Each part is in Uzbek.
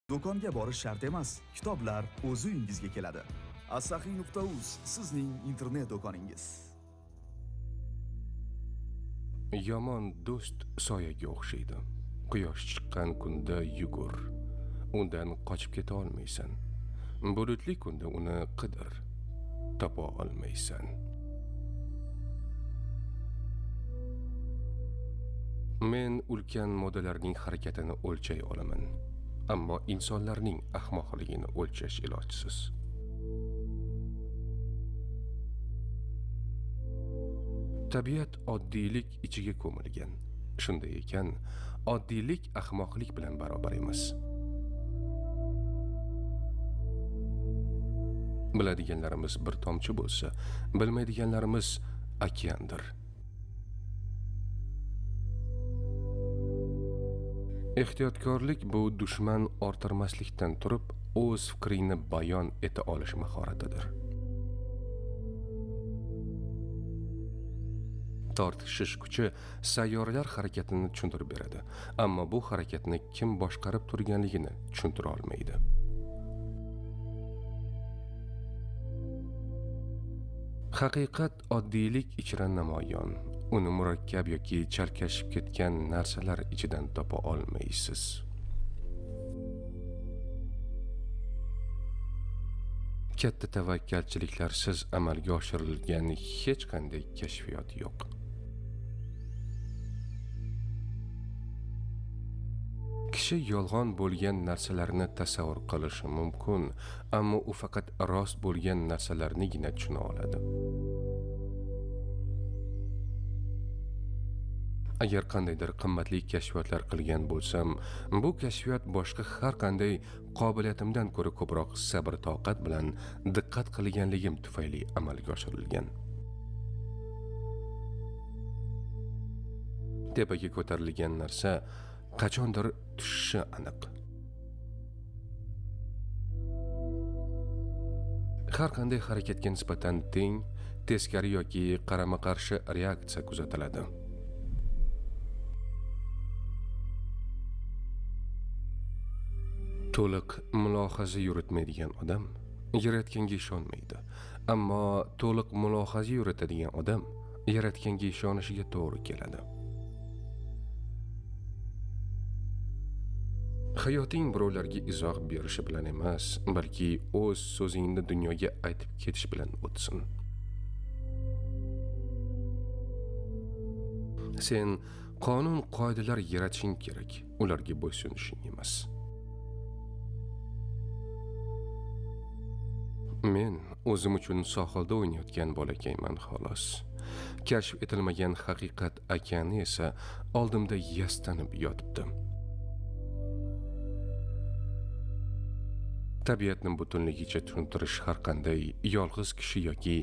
Do'konga borish shart emas, kitoblar o'z uyingizga keladi. Asahi.uz sizning internet do'koningiz. Yomon do'st soyaga o'xshaydi. Quyosh chiqqan kunda yugur. Undan qochib keta olmaysan. Bulutli kunda uni qidir. Topa olmaysan. Men ulkan modalarning harakatini o'lchay olaman. Ammo insonlarning ahmoqligini o'lchash ilojsiz. Tabiat oddiylik ichiga ko'milgan. Shunday ekan, oddiylik ahmoqlik bilan barobar emas. Biladiganlarimiz bir tomchi bo'lsa, bilmaydiganlarimiz okeandir. Ehtiyotkorlik bu dushman orttirmaslikdan turib, o'z fikrini bayon eta olish mahoratidir. Tortishish kuchi sayyoralar harakatini tushuntirib beradi, ammo bu harakatni kim boshqarib turganligini tushuntira olmaydi. Haqiqat oddiylik ichra namoyon. Uni murakkab yoki chalkashib ketgan narsalar ichidan topa olmaysiz. Katta tavakkalchiliklarsiz amalga oshirilgan hech qanday kashfiyot yo'q. Kishi yolg'on bo'lgan narsalarni tasavvur qilishi mumkin, ammo u faqat rost bo'lgan narsalarnigina tushuna oladi. Agar qandaydir qimmatli kashfiyotlar qilgan bo'lsam, bu kashfiyot boshqa har qanday qobiliyatimdan ko'ra ko'proq sabr toqat bilan diqqat qilganligim tufayli amalga oshirilgan. Tepaga ko'tarilgan narsa qachondir tushishi aniq. Har qanday harakatga nisbatan teng, teskari yoki qarama-qarshi reaksiya kuzatiladi. To'liq mulohaza yuritmaydigan odam yaratganga ishonmaydi. Ammo to'liq mulohaza yuritadigan odam yaratganga ishonishiga to'g'ri keladi. Hayoting birovlarga izoh berishi bilan emas, balki o'z so'zingni dunyoga aytib ketish bilan o'tsin. Sen qonun qoidalar yaratishing kerak, ularga bo'ysunishing emas. Men o'zim uchun sohilda o'ynayotgan bolakayman xolos. Kashf etilmagan haqiqat okeani esa oldimda yastanib yotibdi. Tabiatning butunligicha tushuntirish har qanday yolg'iz kishi yoki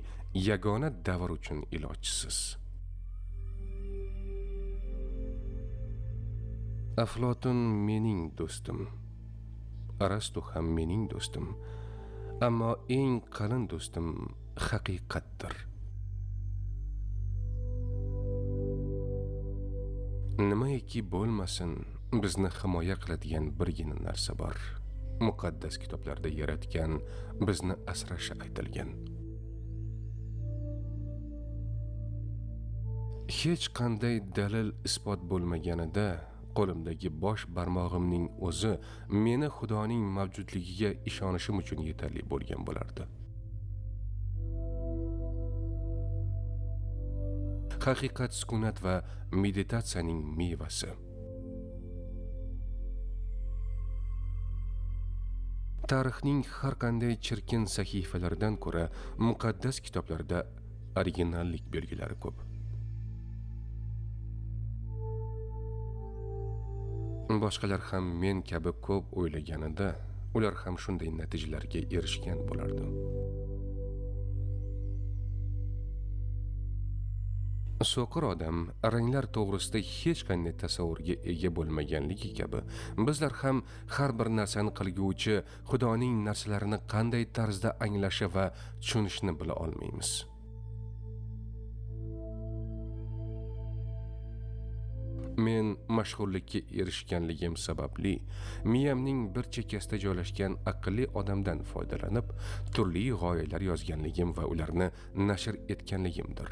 yagona davr uchun ilojsiz. Aflotun mening do'stim. Arastu ham mening do'stim. Ammo eng qalin do'stim haqiqatdir. Nimaiki bo'lmasin, bizni himoya qiladigan birgina narsa bor. Muqaddas kitoblarda yaratgan bizni asrashi aytilgan. Hech qanday dalil isbot bo'lmaganida qo'limdagi bosh barmog'imning o'zi meni Xudoning mavjudligiga ishonishim uchun yetarli bo'lgan bo'lardi. Haqiqat sukunat va meditatsiyaning mevasi. Tarixning har qanday chirkin sahifalaridan ko'ra muqaddas kitoblarda originallik belgilari ko'p. Boshqalar ham men kabi ko'p o'ylaganida, ular ham shunday natijalarga erishgan bo'lardi. So'qir odam ranglar to'g'risida hech qanday tasavvurga ega bo'lmaganligi kabi, bizlar ham har bir narsani qilguvchi Xudoning narsalarini qanday tarzda anglashi va tushunishni bila olmaymiz. Men mashhurlikka erishganligim sababli miyamning bir chekkasida joylashgan aqlli odamdan foydalanib, turli g'oyalar yozganligim va ularni nashr etganligimdir.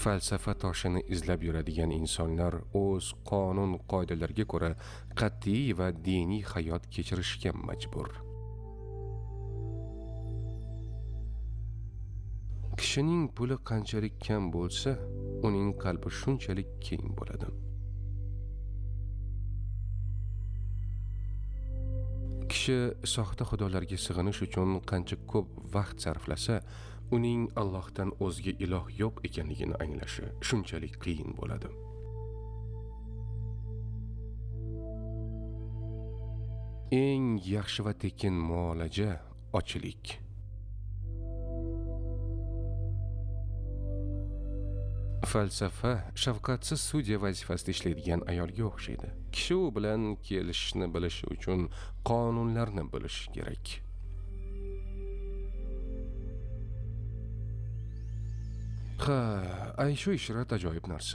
Falsafa toshini izlab yuradigan insonlar o'z qonun qoidalariga ko'ra qat'iy va diniy hayot kechirishga majbur. Kishining puli qanchalik kam bo'lsa, uning qalbi shunchalik keng bo'ladi. Kishi soxta xudolarga sig'inish uchun qancha ko'p vaqt sarflasa, uning Allohdan o'zga iloh yo'q ekanligini anglashi shunchalik qiyin bo'ladi. Eng yaxshi va tekin muolaja ochlik. Falsafa shafqatsiz sudya vazifasida ishlaydigan ayolga o'xshaydi. Kishi u bilan kelishishni bilishi uchun qonunlarni bilishi kerak. Ayshu ishrat ajoyib narsa.